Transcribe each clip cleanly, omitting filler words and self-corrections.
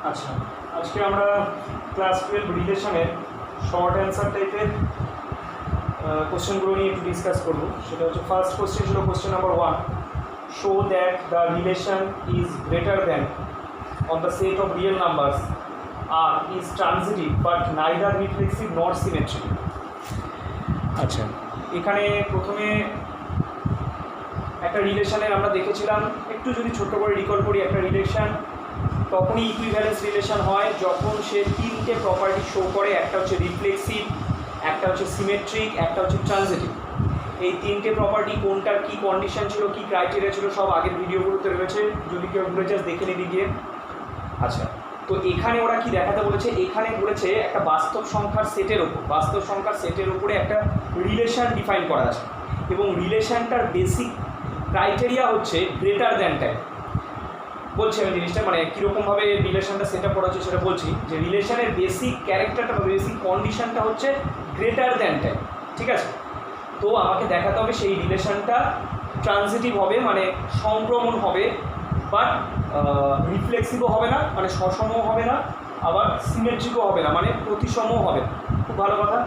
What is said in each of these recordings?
আচ্ছা, আজকে আমরা ক্লাস 12 রিলেশনের শর্ট অ্যান্সার টাইপের কোশ্চেনগুলো নিয়ে একটু ডিসকাস করব। সেটা হচ্ছে ফার্স্ট কোশ্চেন ছিল question number 1, show that the relation is greater than on the set of real numbers R is transitive but neither reflexive not symmetric. আচ্ছা, এখানে প্রথমে একটা রিলেশনের আমরা দেখেছিলাম, একটু যদি ছোট্ট করে রিকল করি, একটা রিলেশন তখনই ইকুইভ্যালেন্স রিলেশন হয় যখন সে তিনটে প্রপার্টি শো করে। একটা হচ্ছে রিফ্লেক্সিভ, একটা হচ্ছে সিমেট্রিক, একটা হচ্ছে ট্রানজিটিভ। এই তিনটে প্রপার্টি কোনটার কী কন্ডিশন ছিল, কী ক্রাইটেরিয়া ছিল, সব আগের ভিডিওগুলোতে রয়েছে, যদি কেউ ঘুরে জাস্ট দেখে নিবি গিয়ে। আচ্ছা, তো এখানে ওরা কি দেখাতে বলেছে, এখানে বলেছে একটা বাস্তব সংখ্যার সেটের ওপর, বাস্তব সংখ্যার সেটের উপরে একটা রিলেশন ডিফাইন করা আছে এবং রিলেশনটার বেসিক ক্রাইটেরিয়া হচ্ছে গ্রেটার দ্যান টাইপ। বলছি আমি জিনিসটা মানে কীরকমভাবে রিলেশনটা সেট আপ করা হচ্ছে সেটা বলছি, যে রিলেশনের বেসিক ক্যারেক্টারটা বা বেসিক কন্ডিশনটা হচ্ছে গ্রেটার দ্যান টাইপ। ঠিক আছে, তো আমাকে দেখাতে হবে সেই রিলেশনটা ট্রানজিটিভ হবে, মানে সংক্রমণ হবে, বাট রিফ্লেক্সিভও হবে না, মানে সসমও হবে না, আবার সিমেট্রিকও হবে না, মানে প্রতিসমও হবে না। খুব ভালো কথা।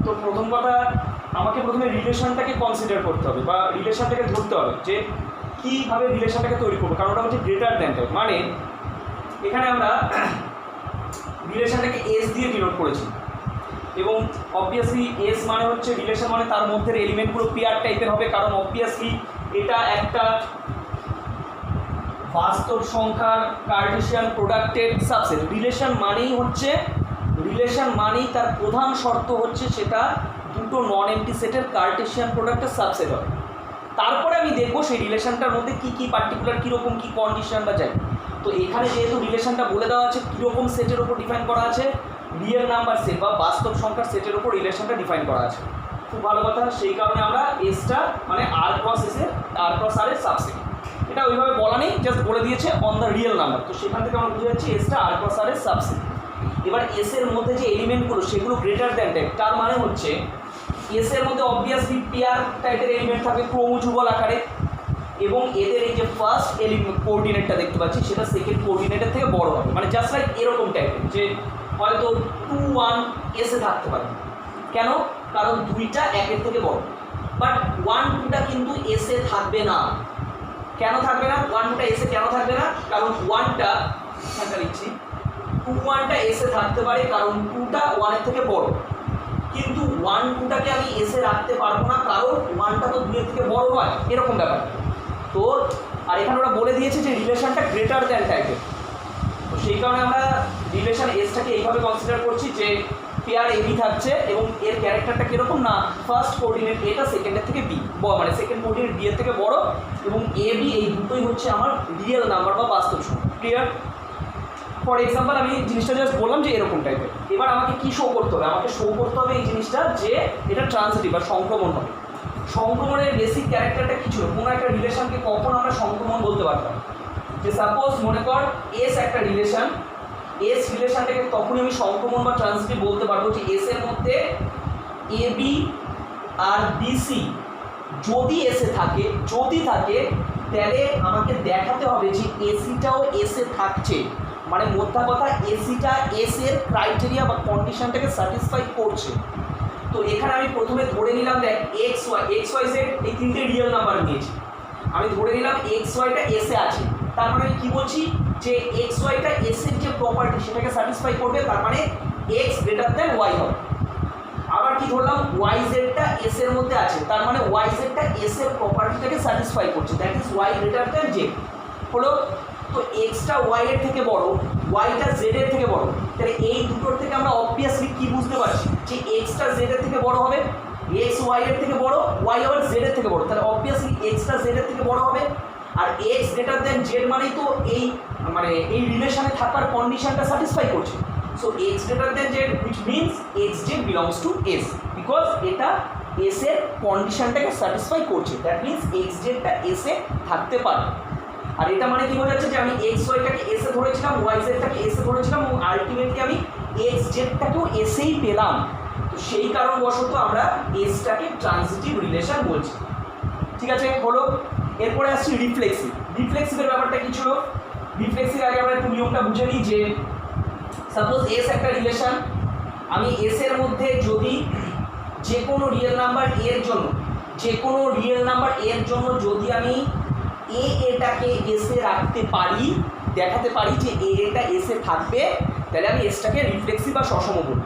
তো প্রথম কথা, আমাকে প্রথমে রিলেশনটাকে কনসিডার করতে হবে বা রিলেশনটাকে ধরতে হবে যে কীভাবে রিলেশনটাকে তৈরি করবো, কারণ ওটা হচ্ছে গ্রেটার দ্যান টাইপ। মানে এখানে আমরা রিলেশনটাকে এস দিয়ে ডিনোট করেছি এবং অবভিয়াসলি এস মানে হচ্ছে রিলেশন, মানে তার মধ্যে এলিমেন্টগুলো পেয়ার টাইপের হবে, কারণ অবভিয়াসলি এটা একটা বাস্তব সংখ্যার কার্টেসিয়ান প্রোডাক্টের সাবসেট। রিলেশন মানেই তার প্রধান শর্ত হচ্ছে সেটা দুটো নন এমটি সেটের কার্টেসিয়ান প্রোডাক্টের সাবসেট হবে। তারপরে আমি দেখবো সেই রিলেশনটার মধ্যে কী কী পার্টিকুলার কীরকম কী কন্ডিশন বা যাই। তো এখানে যেহেতু রিলেশনটা বলে দেওয়া আছে কীরকম সেটের ওপর ডিফাইন করা আছে, রিয়েল নাম্বার সেট বা বাস্তব সংখ্যার সেটের ওপর রিলেশনটা ডিফাইন করা আছে। খুব ভালো কথা। সেই কারণে আমরা এসটা মানে আর ক্রস আর এর সাবসেট, এটা ওইভাবে বলা নেই, জাস্ট বলে দিয়েছে অন দ্য রিয়েল নাম্বার। তো সেখান থেকে আমরা বুঝে যাচ্ছি এসটা আর ক্রস আর এর সাবসেট। এবার এস এর মধ্যে যে এলিমেন্টগুলো সেগুলো গ্রেটার দ্যান টাইপ, তার মানে হচ্ছে এস এর মধ্যে অবভিয়াসলি পেয়ার টাইপের এলিমেন্ট থাকবে ক্রমযুগল আকারে, এবং এদের এই যে ফার্স্ট এলিমেন্ট কোঅর্ডিনেটটা দেখতে পাচ্ছি সেটা সেকেন্ড কোঅর্ডিনেটের থেকে বড় হবে, মানে জাস্ট লাইক এরকম টাইপের, যে হয়তো 2, 1 এসে থাকতে পারে। কেন? কারণ দুইটা একের থেকে বড়, বাট 1, 2টা কিন্তু এসে থাকবে না। কেন থাকবে না? 1, 2টা এসে কেন থাকবে না? কারণ 1টা লিখছি 2, 1টা এসে থাকতে পারে কারণ 2টা 1-এর থেকে বড়, কিন্তু 1, 2টাকে আমি এসে রাখতে পারবো না কারণ 1টা তো 2-এর থেকে বড় হয়, এরকম ব্যাপার। তো আর এখানে ওরা বলে দিয়েছে যে রিলেশনটা গ্রেটার দ্যান টাইপের। তো সেই কারণে আমরা রিলেশন এসটাকে এইভাবে কনসিডার করছি যে পেয়ার এবি থাকছে এবং এর ক্যারেক্টারটা কীরকম না, ফার্স্ট কোঅর্ডিনেট এটা সেকেন্ডের থেকে বি, মানে সেকেন্ড কোঅর্ডিনেট বি এর থেকে বড়, এবং এ বি এই দুটোই হচ্ছে আমার রিয়েল নাম্বার বা বাস্তব সংখ্যা। ক্লিয়ার? ফর এক্সাম্পল আমি জিনিসটা জাস্ট বললাম যে এরকম টাইপের। এবার আমাকে কি শো করতে হবে? আমাকে শো করতে হবে এই জিনিসটা যে এটা ট্রানজিটিভ বা সংক্রমণ হবে। সংক্রমণের বেসিক ক্যারেক্টারটা কী ছিল? কোনো একটা রিলেশনকে কখন আমরা সংক্রমণ বলতে পারতাম? যে সাপোজ মনে কর এস একটা রিলেশন, এস রিলেশনটাকে তখনই আমি সংক্রমণ বা ট্রানজিটিভ বলতে পারবো যে এস এর মধ্যে এ বি আর বিসি যদি থাকে তাহলে আমাকে দেখাতে হবে যে এসিটাও এসে থাকছে, মানে মোদ্দা কথা এসিটা এস এর ক্রাইটেরিয়া বা কন্ডিশনটাকে স্যাটিসফাই করছে। তো এখানে আমি প্রথমে ধরে নিলাম দেখ এক্স ওয়াই জেড এই তিনটে রিয়েল নাম্বার নিয়েছি, আমি ধরে নিলাম এক্স ওয়াইটা এসে আছে, তার মানে আমি কী বলছি যে এক্স ওয়াইটা এস এর যে প্রপার্টি সেটাকে স্যাটিসফাই করবে, তার মানে এক্স গ্রেটার দ্যান ওয়াই হবে। আবার কি ধরলাম ওয়াই জেডটা এস এর মধ্যে আছে, তার মানে ওয়াই জেডটা এস এর প্রপার্টিটাকে স্যাটিসফাই করছে, that is Y greater than Z হলো। তো এক্সটা ওয়াই এর থেকে বড়, ওয়াইটা জেড এর থেকে বড়, তাহলে এই দুটোর থেকে আমরা অবভিয়াসলি কি বুঝতে পারছি যে এক্সটা জেড এর থেকে বড় হবে, এক্স ওয়াই এর থেকে বড়, ওয়াই আবার জেড এর থেকে বড়, তাহলে অবভিয়াসলি এক্সটা জেড এর থেকে বড় হবে। আর এক্স গ্রেটার দ্যান জেড মানেই তো এই রিলেশনে থাকার কন্ডিশনটা স্যাটিসফাই করছে। So x greater than Z which means x z belongs to S, because এটা এস এর কন্ডিশনটাকে স্যাটিসফাই করছে, দ্যাট মিনস এক্স জেডটা এসে থাকতে পারে। আর এটা মানে কি বোঝাচ্ছে যে আমি এক্স ওয়াইটাকে এসে ধরেছিলাম, ওয়াই জেডটাকে এসে ধরেছিলাম এবং আলটিমেটলি আমি এক্স জেডটাকেও এসেই পেলাম। তো সেই কারণবশত আমরা এসটাকে ট্রানজিটিভ রিলেশন বলছি। ঠিক আছে, হলো। এরপরে আসছি রিফ্লেক্সিভের ব্যাপারটা কী ছিল? রিফ্লেক্সিভ আগে আমরা একটু নিয়মটা বুঝে নিই যে সাপোজ এস একটা রিলেশন, আমি এস এর মধ্যে যদি যে কোনো রিয়েল নাম্বার এর জন্য যদি আমি এটাকে এসে রাখতে পারি, দেখাতে পারি যে এটা এসে থাকবে, তাহলে আমি এসটাকে রিফ্লেক্সিভ বা সসম বলি।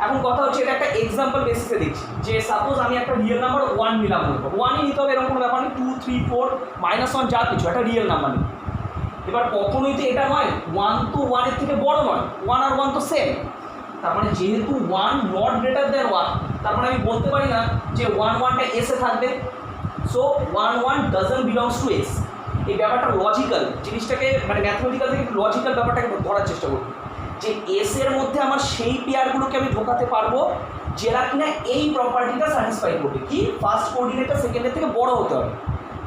এখন কথা হচ্ছে এটা একটা এক্সাম্পল বেসিসে দেখছি যে সাপোজ আমি একটা রিয়েল নাম্বার 1 নিলাম, মনে করবো 1ই নিতে হবে এরকম কোনো ব্যাপার নেই, 2, 3, 4, -1 যা কিছু একটা রিয়েল নাম্বার নিই। এবার কখনোই তো এটা নয় 1 তো 1 এর থেকে বড় নয়, 1 আর 1 তো সেম, তার মানে যেহেতু 1 নট গ্রেটার দ্যান 1, তার মানে আমি বলতে পারি না যে 1টা এসে থাকবে। So 1 doesn't belongs to S. এই ব্যাপারটা লজিক্যাল, জিনিসটাকে মানে ম্যাথমেটিক্যাল থেকে লজিক্যাল ব্যাপারটাকে ধরার চেষ্টা করব যে এস এর মধ্যে আমার সেই পেয়ারগুলোকে আমি ঢোকাতে পারবো যেটা কিনা এই প্রপার্টিটা স্যাটিসফাই করবে, কি ফার্স্ট কোঅর্ডিনেটটা সেকেন্ডের থেকে বড় হতে হবে।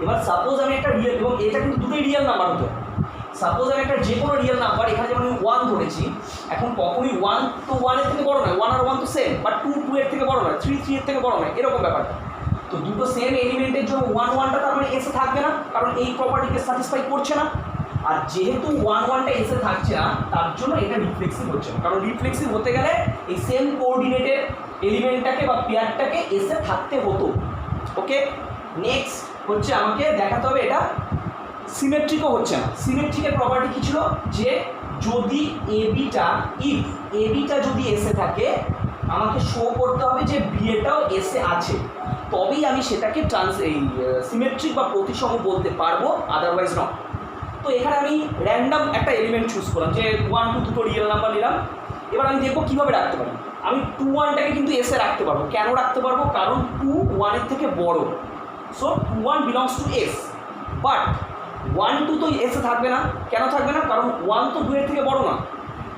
এবার সাপোজ আমি একটা রিয়েল, এবং এটা কিন্তু দুটোই রিয়েল নাম্বার হতে হবে। সাপোজ আমি একটা যে কোনো রিয়েল নাম্বার, এখানে যেমন আমি 1 ধরেছি, এখন কখনই 1 তো 1 এর থেকে বড় নয়, 1 আর 1 তো সেম, বাট 2 এর থেকে বড় নয়, 3 এর থেকে বড় নয়, এরকম ব্যাপারটা। তো দুটো সেম এলিমেন্টের জন্য 1টা তার মানে এসে থাকবে না, কারণ এই প্রপার্টিকে স্যাটিসফাই করছে না। আর যেহেতু 1টা এসে থাকছে না, তার জন্য এটা রিফ্লেক্সিভ হচ্ছে না, কারণ রিফ্লেক্সিভ হতে গেলে এই সেম কোঅর্ডিনেটের এলিমেন্টটাকে বা পেয়ারটাকে এসে থাকতে হতো। ওকে, নেক্সট হচ্ছে আমাকে দেখাতে হবে এটা সিমেট্রিকও হচ্ছে না। সিমেট্রিকের প্রপার্টি কী ছিল, যে যদি এবিটা যদি এসে থাকে, আমাকে শো করতে হবে যে বিএটাও এসে আছে, তবেই আমি সেটাকে সিমেট্রিক বা প্রতিসম বলতে পারবো, আদারওয়াইজ নট। তো এখানে আমি র্যান্ডাম একটা এলিমেন্ট চুজ করলাম, যে 1, 2 দুটো রিয়েল নাম্বার নিলাম। এবার আমি দেখবো কীভাবে রাখতে পারি। আমি 2, 1টাকে কিন্তু এসে রাখতে পারবো। কেন রাখতে পারবো? কারণ 2, 1 এর থেকে বড়। So 2, 1 belongs to S. But 1, 2 তো এসে থাকবে না। কেন থাকবে না? কারণ 1 তো 2 এর থেকে বড় না।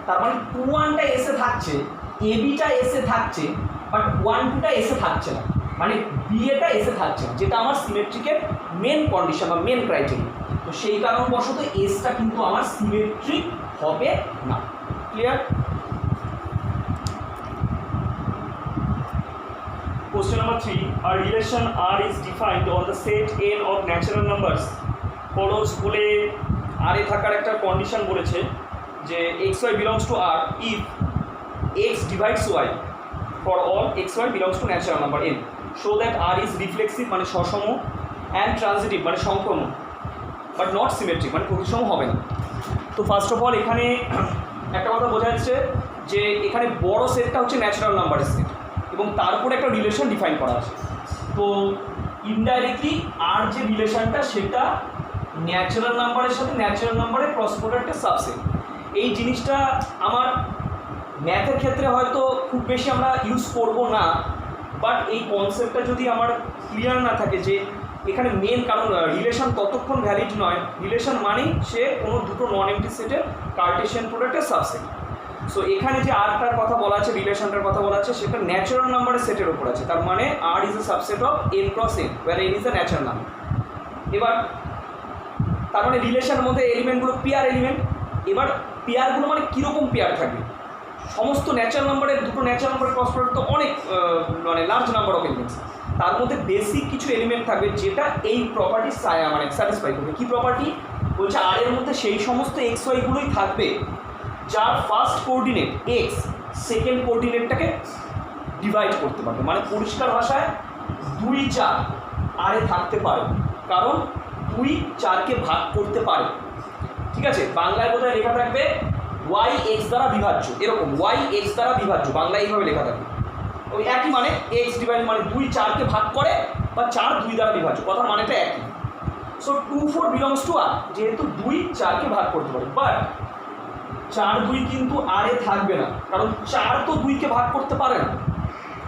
তার মানে 2, 1টা এসে থাকছে, এবিটা এসে থাকছে, বাট 1, 2টা এসে থাকছে না, মানে বিএটা এসে থাকছে না, যেটা আমার সিমেট্রিকের মেন কন্ডিশন বা মেন ক্রাইটেরিয়া। তো সেই কারণবশত এসটা কিন্তু আমার সিমেট্রিক হবে না। Clear? Question number 3. A relation R is defined on the set N of natural numbers follows বলে আর এ থাকার একটা কন্ডিশন বলেছে যে xy belongs to R if x divides y for all xy belongs to natural number n. Show that R is reflexive মানে সসম and transitive মানে সংক্রম, but not symmetric মানে প্রতিসম হবে না। তো ফার্স্ট অফ অল এখানে একটা কথা বোঝা যাচ্ছে যে এখানে বড় সেটটা হচ্ছে ন্যাচারাল নাম্বারের সেট, এবং তার উপরে একটা রিলেশন ডিফাইন করা আছে। তো ইনডাইরেক্টলি আর যে রিলেশনটা সেটা ন্যাচারাল নাম্বারের সাথে ন্যাচারাল নাম্বারের ক্রস প্রোডাক্টের সাবসেট। এই জিনিসটা আমার ম্যাথের ক্ষেত্রে হয়তো খুব বেশি আমরা ইউজ করব না, বাট এই কনসেপ্টটা যদি আমার ক্লিয়ার না থাকে যে এখানে মেন, কারণ রিলেশন ততক্ষণ ভ্যালিড নয়, রিলেশন মানেই সে কোনো দুটো নন এমটি সেটের কার্টেশিয়ান প্রোডাক্টের সাবসেট। সো এখানে যে আরটার কথা বলা আছে, রিলেশনটার কথা বলা আছে, সেটা ন্যাচারাল নাম্বারের সেটের ওপর আছে। তার মানে R is a subset of n cross n, where n is a natural number. এবার তার মানে রিলেশনের মধ্যে এলিমেন্টগুলো পেয়ার এলিমেন্ট। এবার পেয়ারগুলো মানে কীরকম পেয়ার থাকবে? সমস্ত ন্যাচারাল নাম্বারের দুটো ন্যাচারাল নাম্বারের ক্রস প্রোডাক্ট তো অনেক মানে লার্জ নাম্বার অফ এলিমেন্টস। তার মধ্যে বেসিক কিছু এলিমেন্ট থাকবে যেটা এই প্রপার্টি মানে স্যাটিসফাই করবে। কী প্রপার্টি বলছে? আর এর মধ্যে সেই সমস্ত এক্স ওয়াইগুলোই থাকবে যার ফার্স্ট কোঅর্ডিনেট এক্স সেকেন্ড কোঅর্ডিনেটটাকে ডিভাইড করতে পারবে। মানে পরিষ্কার ভাষায় 2, 4 আর এ থাকতে পারে, কারণ 2, 4কে ভাগ করতে পারে। ঠিক আছে, বাংলায় বোধহয় লেখা থাকবে ওয়াই এক্স দ্বারা বিভাজ্য, এরকম ওয়াই এক্স দ্বারা বিভাজ্য, বাংলায় এইভাবে লেখা থাকবে। ওই একই মানে এক্স ডিভাইড মানে 2, 4কে ভাগ করে, বা 4, 2 দ্বারা বিভাজ্য, কথার মানেটা একই। সো 2, 4 বিলংস টু আর, যেহেতু 2, 4কে ভাগ করতে পারে। বাট 4, 2 কিন্তু আর এ থাকবে না, কারণ 4 তো 2কে ভাগ করতে পারে না।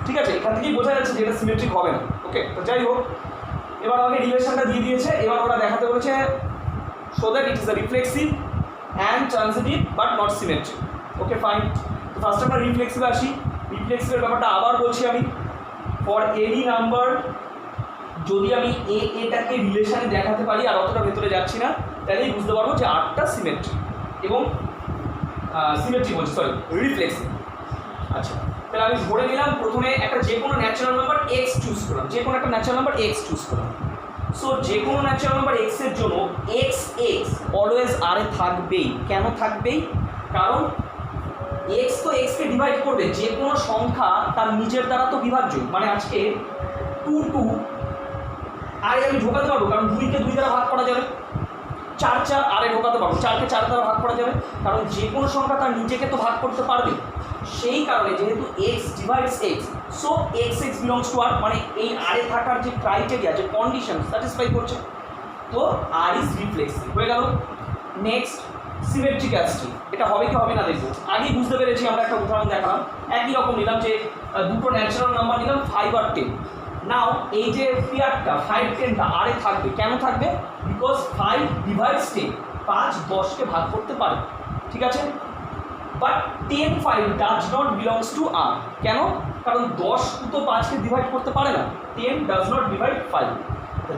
ঠিক আছে, এখান থেকেই বোঝা যাচ্ছে যে এটা সিমেট্রিক হবে না। ওকে, তো যাই হোক, এবার আমাকে রিলেশনটা দিয়ে দিয়েছে। এবার ওরা দেখাতে বলেছে so that it is a reflexive and transitive but not symmetric. Okay fine. তো ফার্স্ট আমরা রিফ্লেক্সিভে আসি। রিফ্লেক্সিভের ব্যাপারটা আবার বলছি আমি, ফর এনি নাম্বার যদি আমি এটাকে রিলেশনে দেখাতে পারি, আর অতটা ভেতরে যাচ্ছি না, তাহলেই বুঝতে পারবো যে আরটা সিমেট্রিক এবং সিমেট্রিক বলছি, সরি রিফ্লেক্সিভ। আচ্ছা, তাহলে আমি ধরে নিলাম প্রথমে একটা যে কোনো ন্যাচারাল নাম্বার এক্স চুজ করলাম, যে কোনো একটা ন্যাচারাল নাম্বার এক্স চুজ করলাম। সো যে কোনো ন্যাচারাল নাম্বার এক্স এর জন্য এক্স এক্স অলওয়েজ আর এ থাকবেই। কেন থাকবেই? কারণ এক্স তো এক্সকে ডিভাইড করবে, যে কোনো সংখ্যা তার নিজের দ্বারা তো বিভাজ্য। মানে আজকে 2 আর আমি ঢোকাতে পারবো, কারণ 2কে 2 দ্বারা ভাগ করা যাবে। 4 আরে ঢোকাতে পারবো, 4কে 4 দ্বারা ভাগ করা যাবে, কারণ যে কোনো সংখ্যা তার নিজেকে তো ভাগ করতে পারবে। সেই কারণে যেহেতু x divides x, so x x belongs to R, মানে এই আরে থাকার যে ক্রাইটেরিয়া, যে কন্ডিশন স্যাটিসফাই করছে, তো আর ইজ রিফ্লেক্সিভ হয়ে গেল। নেক্সট সিমেট্রিক অ্যাসিটি, এটা হবে কি হবে না দেখবো। আগেই বুঝতে পেরেছি, আমরা একটা উদাহরণ দেখালাম, একই রকম নিলাম যে দুটো ন্যাচারাল নাম্বার নিলাম 5 আর 10। নাও এই যে পেয়ারটা 5 10টা আরে থাকবে। কেন থাকবে? বিকজ 5 ডিভাইডস 10, 5 10কে ভাগ করতে পারে, ঠিক আছে। But 10 5 does not belongs to R. কেন? কারণ 10 তো 5কে ডিভাইড করতে পারে না, 10 ডাজ নট ডিভাইড 5।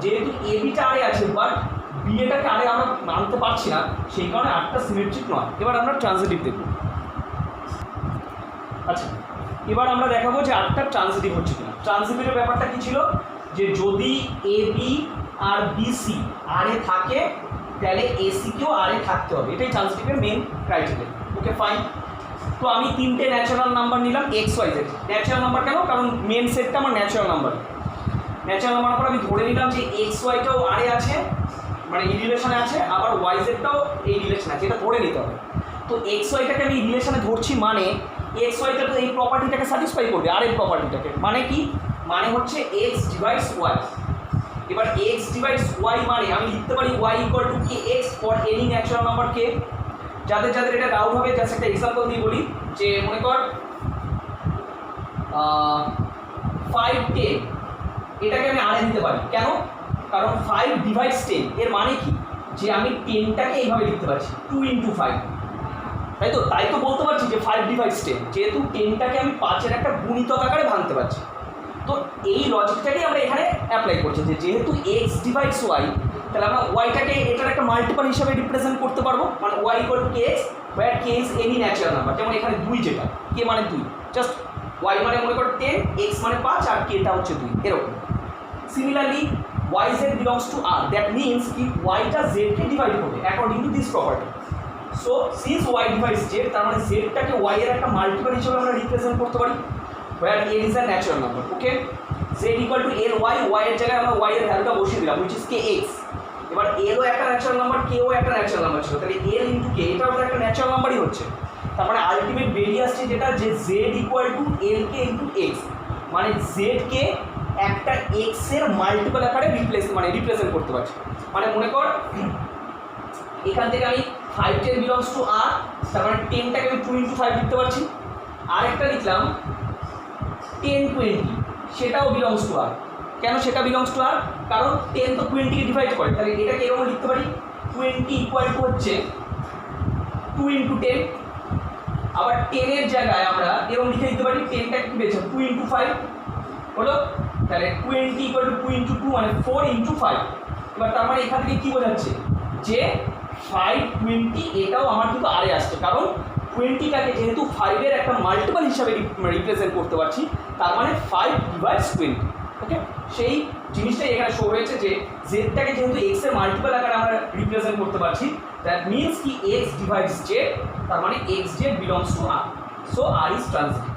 যেহেতু এ বিটা আরে আছে, বাট বি এটাকে আরে আমরা মানতে পারছি না, সেই কারণে আরটা সিমেট্রিক নয়। এবার আমরা ট্রানজিটিভ দেখব। আচ্ছা, এবার আমরা দেখাবো যে আরটা ট্রানজিটিভ হচ্ছে কিনা। ট্রানজিটিভের ব্যাপারটা কি ছিল, যে যদি এ বি আর বি সি আরে থাকে, তাহলে এসিকেও আরে থাকতে হবে। এটাই ট্রানজিটিভের মেন ক্রাইটেরিয়া। Okay fine. তো আমি 3টে ন্যাচারাল নাম্বার নিলাম x y z. Natural number কেন? কারণ মেন সেটটা আমার ন্যাচারাল নাম্বার। ন্যাচারাল নাম্বার পর আমি ধরে নিলাম যে এক্স ওয়াইটাও আরে আছে, মানে এই রিলেশনে আছে, আবার ওয়াই জেডটাও এই রিলেশনে আছে, এটা ধরে নিতে হবে। তো এক্স ওয়াইটাকে আমি রিলেশনে ধরছি, মানে এক্স ওয়াইটা তো এই প্রপার্টিটাকে স্যাটিসফাই করবে, আর এই প্রপার্টিটাকে। মানে কি? মানে হচ্ছে এক্স ডিভাইডস ওয়াই। এবার এক্স ডিভাইডস ওয়াই মানে আমি লিখতে পারি y equal to k x for any natural number k. যাদের যাদের এটা ডাউট হবে, জাস্ট একটা এক্সাম্পল দিয়ে বলি, যে মনে কর 5 10, এটাকে আমি আরে দিতে পারি। কেন? কারণ 5 ডিভাইডস 10, এর মানে কি, যে আমি 10টাকে এইভাবে লিখতে পারছি 2 × 5, তাই তো। তাই তো বলতে পারছি যে 5 ডিভাইডস 10, যেহেতু 10টাকে আমি 5-এর একটা গুণিতক আকারে ভাঙতে পারছি। তো এই লজিকটাকেই আমরা এখানে অ্যাপ্লাই করছি, যে যেহেতু এক্স ডিভাইডস ওয়াই, তাহলে আমরা ওয়াইটাকে এটার একটা মাল্টিপল হিসাবে রিপ্রেজেন্ট করতে পারবো। মানে y equal to k x, where k is any natural number. যেমন এখানে 2, যেটা কে মানে 2, জাস্ট ওয়াই মানে মনে করো 10, এক্স মানে 5, আর কেটা হচ্ছে 2, এরকম। Similarly y z belongs to R, that means কি ওয়াইটা জেডকে ডিভাইড করবে according to this property. So since y divides z, তার মানে জেডটাকে ওয়াই এর একটা মাল্টিপল হিসেবে আমরা রিপ্রেজেন্ট করতে পারি, where n is a natural number. Okay, z equal to ly, y এর জায়গায় আমরা y এর ভ্যালুটা বসিয়ে দিলাম, which is kx। এবার l ও একটা ন্যাচারাল নাম্বার, k ও একটা ন্যাচারাল নাম্বার ছিল, তাহলে l × k এটাও তো একটা ন্যাচারাল নাম্বারই হচ্ছে। তার মানে আলটিমেট বেরিয়ে আসছে যেটা, যে z equal to lk × x, মানে z কে একটা x এর মাল্টিপল আকারে রিপ্রেজেন্ট করতে পারছি। মানে মনে কর এখান থেকে আমি 5 10 বিলংস টু r, তার মানে 10টাকে আমি 2 × 5 লিখতে পারছি। আরেকটা লিখলাম 10 20, সেটাও বিলংস টু আর। কেন সেটা বিলংস টু আর? কারণ 10 তো 20কে ডিভাইড করে, তাহলে এটাকে এরকম লিখতে পারি 20 ইকুয়াল টু হচ্ছে 2 × 10। আবার 10 এর জায়গায় আমরা এরকম লিখে দিতে পারি, 10টা কি পেয়েছে 2 × 5 হলো, তাহলে 20 ইকুয়াল টু 2 × 2 মানে 4 × 5। এবার তার মানে এখান থেকে কী বোঝাচ্ছে, যে 5 20 এটাও আমার কিন্তু আরে আসছে, কারণ 20টাকে যেহেতু 5-এর একটা মাল্টিপল হিসাবে রিপ্রেজেন্ট করতে পারছি, তার মানে 5 ডিভাইডস 20। ওকে, সেই জিনিসটাই এখানে শো হয়েছে, যে জেডটাকে যেহেতু এক্স এর মাল্টিপল আকারে আমরা রিপ্রেজেন্ট করতে পারছি, দ্যাট মিনস কি এক্স ডিভাইডস জেড, তার মানে x z belongs to R. So R is transitive.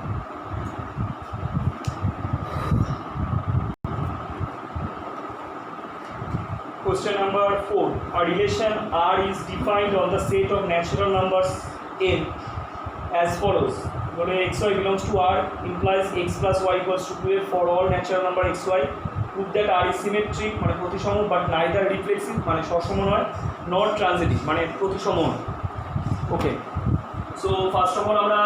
Question number 4. A relation R is defined on the set of natural numbers n as follows. Where xy belongs to R implies x plus y equals to 2f for all natural number xy. Prove that R is symmetric, মানে প্রতিসম, but neither reflexive, মানে সসম নয়, nor transitive, মানে প্রতিসম নয়। ওকে, so first of all আমরা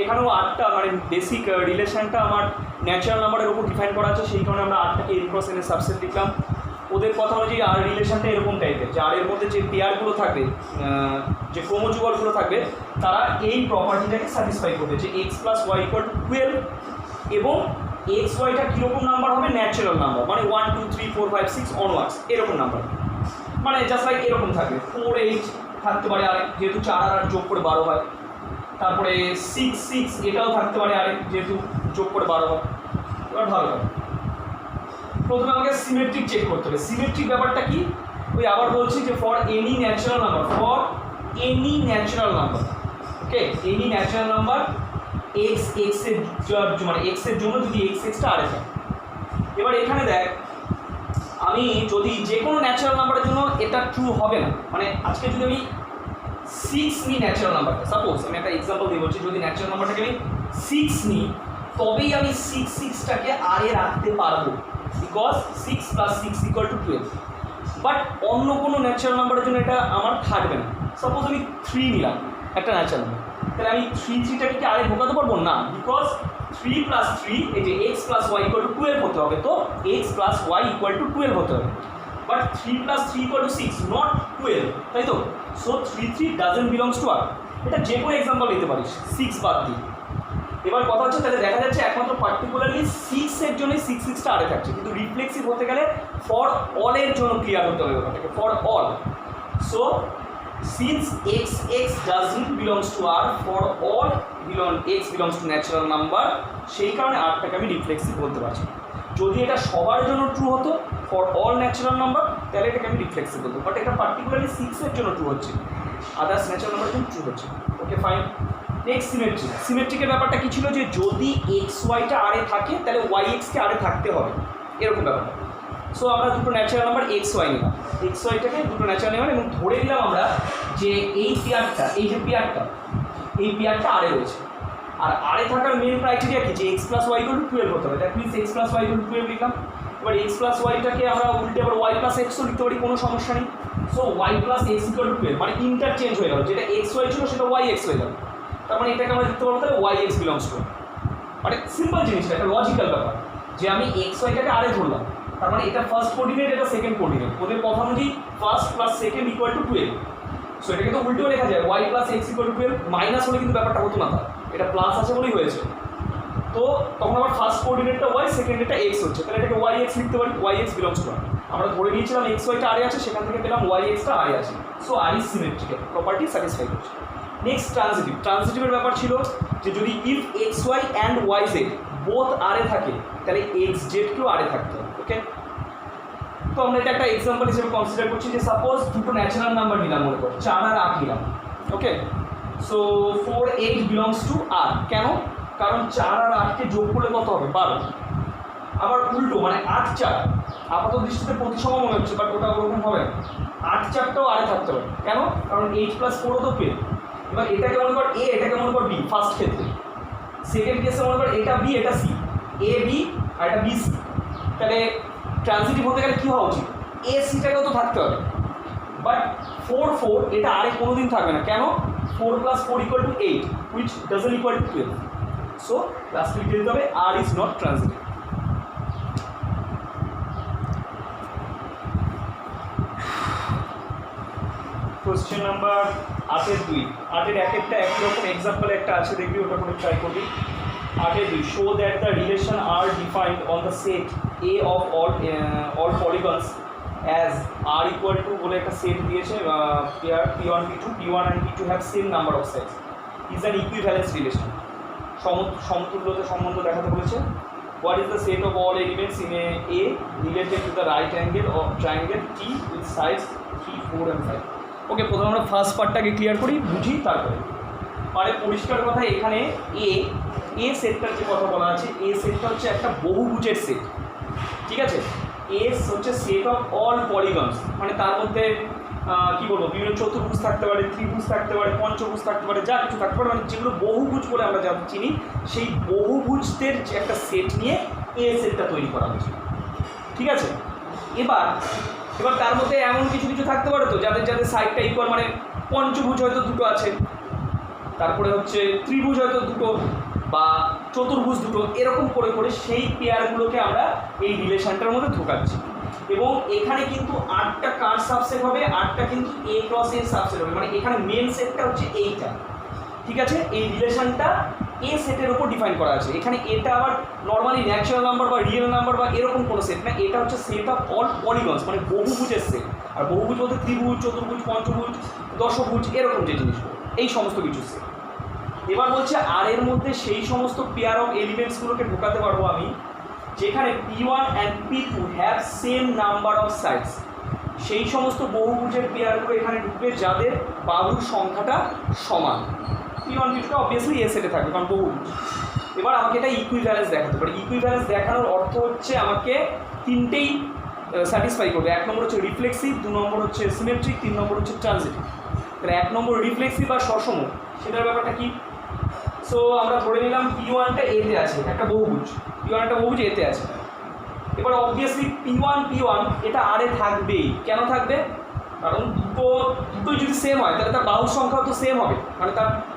এখানেও আরটা মানে বেসিক রিলেশনটা আমার ন্যাচারাল নাম্বারের উপর ডিফাইন করা আছে, সেই কারণে আমরা আরটাকে n × n এর সাবসেট লিখলাম। ওদের কথা অনুযায়ী আর রিলেশনটা এরকম টাইপের, যে আর এর মধ্যে যে পেয়ারগুলো থাকবে, যে ক্রোমোজুগলগুলো থাকবে, তারা এই প্রপার্টিটাকে স্যাটিসফাই করবে, যে x plus y equal to 12, এবং এক্স ওয়াইটা কীরকম নাম্বার হবে, ন্যাচারাল নাম্বার, মানে 1 2 3 4 5 6 অনওয়ার্ডস এরকম নাম্বার, মানে জাস্ট লাইক এরকম থাকবে। 4 8 থাকতে পারে আরেক, যেহেতু 4 আর 8 যোগ করে 12 হয়। তারপরে 6 6 এটাও থাকতে পারে আরেক, যেহেতু যোগ করে 12 হয়। এবার ভালো হয়। প্রথমে আমাকে সিমেট্রিক চেক করতে হবে। সিমেট্রিক ব্যাপারটা কি, ওই আবার বলছি যে for any natural number, for any natural number, okay, any natural number x এক্সের মানে এক্সের জন্য যদি এক্স এক্সটা আর থাকে। এবার এখানে দেখ, আমি যদি যে কোনো ন্যাচারাল নাম্বারের জন্য এটা ট্রু হবে না, মানে আজকে যদি আমি 6 নিই ন্যাচারাল নাম্বারটা, সাপোজ আমি একটা এক্সাম্পল দিয়ে বলছি, যদি ন্যাচারাল নাম্বারটাকে আমি 6 নিই তবেই আমি 6টাকে আর এ রাখতে পারবো, বিকজ 6 + 6 = 12। বাট অন্য কোনো ন্যাচারাল নাম্বারের জন্য এটা আমার থাকবে না। সাপোজ আমি 3 নিলাম একটা ন্যাচারাল নাম্বার, তাহলে আমি 3টাকে কি আর এ ঢোকাতে পারবো না, বিকজ 3 + 3 এই যে x + y = 12 হতে হবে, তো x + y = 12 হতে হবে। বাট 3 + 3 = 6, নট 12, তাই তো? সো 3 ডাজন্ট বিলংস টু আর। এটা যে কোনো এক্সাম্পল নিতে পারিস 6 বাদ দিয়ে। এবার কথা হচ্ছে, তাহলে দেখা যাচ্ছে একমাত্র পার্টিকুলারলি 6 এর জন্যই 6টা আরে থাকছে, কিন্তু রিফ্লেক্সিভ হতে গেলে ফর অলের জন্য ক্লিয়ার হতে হবে ব্যাপারটাকে, for all. So since x doesn't belongs to R, for all x belongs to natural number, সেই কারণে আরটাকে আমি রিফ্লেক্সিভ বলতে পারছি। যদি এটা সবার জন্য ট্রু হতো ফর অল ন্যাচারাল নাম্বার, তাহলে এটাকে আমি রিফ্লেক্সিভ বলতো, বাট এটা পার্টিকুলারলি 6 এর জন্য ট্রু হচ্ছে, আদার্স ন্যাচারাল নাম্বারের জন্য ট্রু হচ্ছে। Okay fine. Next symmetric. সিমেট্রিকের ব্যাপারটা কি ছিল, যে যদি এক্স ওয়াইটা আরে থাকে তাহলে ওয়াই এক্সকে আরে থাকতে হবে, এরকম ব্যাপারটা। সো আমরা দুটো ন্যাচারাল নাম্বার এক্স ওয়াই নিলাম, এক্স ওয়াইটাকে দুটো ন্যাচারাল নাম্বার, এবং ধরে নিলাম আমরা যে এই পেয়ারটা, এই যে পেয়ারটা, এই পেয়ারটা আরে রয়েছে। আর আরে থাকার মেন ক্রাইটেরিয়া কি, যে x + y = 12 হতে হবে, দ্যাট মিনস x + y = 12 লিখলাম। এবার x + y-টাকে আমরা উল্টে আবার y + x ও লিখতে পারি, কোনো সমস্যা নেই। সো y + x = 12, মানে ইন্টারচেঞ্জ হয়ে গেল, যেটা x y ছিল সেটা y x হয়ে গেল, তার মানে এটাকে আমরা লিখতে পারবো তাহলে y x বিলংস টু। মানে সিম্পল জিনিস, একটা লজিক্যাল ব্যাপার, যে আমি x y-টাকে আরে ধরলাম, তার মানে এটা ফার্স্ট কোঅর্ডিনেট, এটা সেকেন্ড কোঅর্ডিনেট, ওদের কথা অনুযায়ী ফার্স্ট + সেকেন্ড = 12। সো এটাকে তো উল্টেও লেখা যায়, y + x = 12, মাইনাস হলে কিন্তু ব্যাপারটা হতো না, তার এটা প্লাস আছে বলেই হয়েছে। তো তখন আবার ফার্স্ট কোঅর্ডিনেটটা y, সেকেন্ডেরটা x হচ্ছে, তাহলে এটাকে y x লিখতে পারি, y x বিলংস টু আর। আমরা ধরে নিয়েছিলাম x y-টা আরে আছে, সেখান থেকে পেলাম y x-টা আরে আছে। So R is symmetrical, property satisfy করছে। Next transitive. ট্রানজিটিভের ব্যাপার ছিল যে যদি if x y and y z both আরে থাকে, তাহলে এক্স জেডকেও আরে থাকতে হবে, ওকে। তো আমরা এটা একটা এক্সাম্পল হিসেবে কনসিডার করছি, যে সাপোজ দুটো ন্যাচারাল নাম্বার নিলাম, মনে করো 4 আর 8 নিলাম, ওকে। So 4 8 belongs to R. কেন? কারণ 4 আর 8কে যোগ করলে কত হবে, 12। আবার উল্টো, মানে 8 4 আপাত দৃষ্টিতে প্রতিসম মনে হচ্ছে, বাট ওটা ওরকম হবে না, 8 4টাও আরে থাকতে হবে। কেন? কারণ 8 + 4 তো পেয়ে। এবার এটাকে মনে কর এ, এটাকে মনে কর বি, ফার্স্ট ক্ষেত্রে। সেকেন্ড কেসে মনে কর এটা বি, এটা সি, এ বি আর এটা বি সি। তাহলে ট্রানজিটিভ হতে গেলে কী হওয়া উচিত, এ সিটাকেও তো থাকতে হবে। বাট 4 4 এটা আরে কোনোদিন থাকবে না। কেন? 4 + 4 = 8, which doesn't equal to 12. So last লিখে দিতে হবে R is not transitive. Question number 8-2। 8-এর একটা একই রকম এক্সাম্পল একটা আছে, দেখবি ওটা করে ট্রাই করবি। 8-2, show that the relation R defined on the set A of all polygons as R equal to বলে একটা সেট দিয়েছে, pair p1 p1 and p2 have same number of sets, is an equivalence relation. সমতুল্যতা সম্বন্ধ দেখাতে বলেছে। What is the set of all elements in A related to the right angle of triangle T with sides 3, 4 and 5? ওকে, প্রথমে আমরা first পার্টটাকে clear করি, বুঝি, তারপরে আরে পরিষ্কার কথা। এখানে এ সেটটার যে কথা বলা আছে, এ সেটটা হচ্ছে একটা বহুভুজের সেট, ঠিক আছে। এ হচ্ছে সেট অফ অল পলিগনস, মানে তার মধ্যে কী বলবো, বিভিন্ন চতুর্ভুজ থাকতে পারে, ত্রিভুজ থাকতে পারে, পঞ্চভুজ থাকতে পারে, যা কিছু থাকতে পারে, মানে যেগুলো বহুভুজ বলে আমরা যা চিনি, সেই বহুভুজদের যে একটা সেট নিয়ে এ সেটটা তৈরি করা হয়েছে, ঠিক আছে। এবার তার মধ্যে এমন কিছু কিছু থাকতে পারে তো যাদের সাইডটা ইকুয়াল, মানে পঞ্চভুজ হয়তো দুটো আছে, তারপরে হচ্ছে ত্রিভুজ হয়তো দুটো, বা চতুর্ভুজ দুটো, এরকম করে করে সেই পেয়ারগুলোকে আমরা এই রিলেশনটার মধ্যে ঢোকাচ্ছি। এবং এখানে কিন্তু 8টা কার সাবসেট হবে, 8টা কিন্তু এ ক্রস এর সাবসেট হবে, মানে এখানে মেন সেটটা হচ্ছে এইটা, ঠিক আছে। এই রিলেশনটা এ সেটের উপর ডিফাইন করা আছে। এখানে এটা আবার নর্মালি ন্যাচারাল নাম্বার বা রিয়েল নাম্বার বা এরকম কোনো সেট না, এটা হচ্ছে সেট অফ অল পলিগনস, মানে বহুভুজের সেট। আর বহুভুজ বলতে ত্রিভুজ, চতুর্ভুজ, পঞ্চভুজ, দশভুজ, এরকম যে জিনিসগুলো, এই সমস্ত কিছু সেট। এবার বলছে আর এর মধ্যে সেই সমস্ত পেয়ার অফ এলিমেন্টসগুলোকে ঢোকাতে পারবো আমি যেখানে P1 and P2 have same number of sides, সেই সমস্ত বহুভুজের পেয়ারগুলো এখানে ঢুকবে যাদের বাহুর সংখ্যাটা সমান। P1 P2 অবভিয়াসলি এ সেটে থাকবে কারণ বহুভুজ। এবার আমাকে এটা ইকুইভ্যালেন্স দেখাতে পারে। ইকুইভ্যালেন্স দেখানোর অর্থ হচ্ছে আমাকে তিনটেই স্যাটিসফাই করবে। 1 নম্বর হচ্ছে রিফ্লেক্সিভ, 2 নম্বর হচ্ছে সিমেট্রিক, 3 নম্বর হচ্ছে ট্রানজিটিভ। তাহলে 1 নম্বর রিফ্লেক্সিভ বা সসম, সেটার ব্যাপারটা কি? সো আমরা ধরে নিলাম P1টা এতে আছে, একটা বহুভুজ, P1 একটা বহুভুজ এতে আছে। এবার অবভিয়াসলি P1 এটা আরে থাকবেই। কেন থাকবে? কারণ দুটোই যদি সেম হয় তাহলে তার বাহুর সংখ্যাও তো সেম হবে,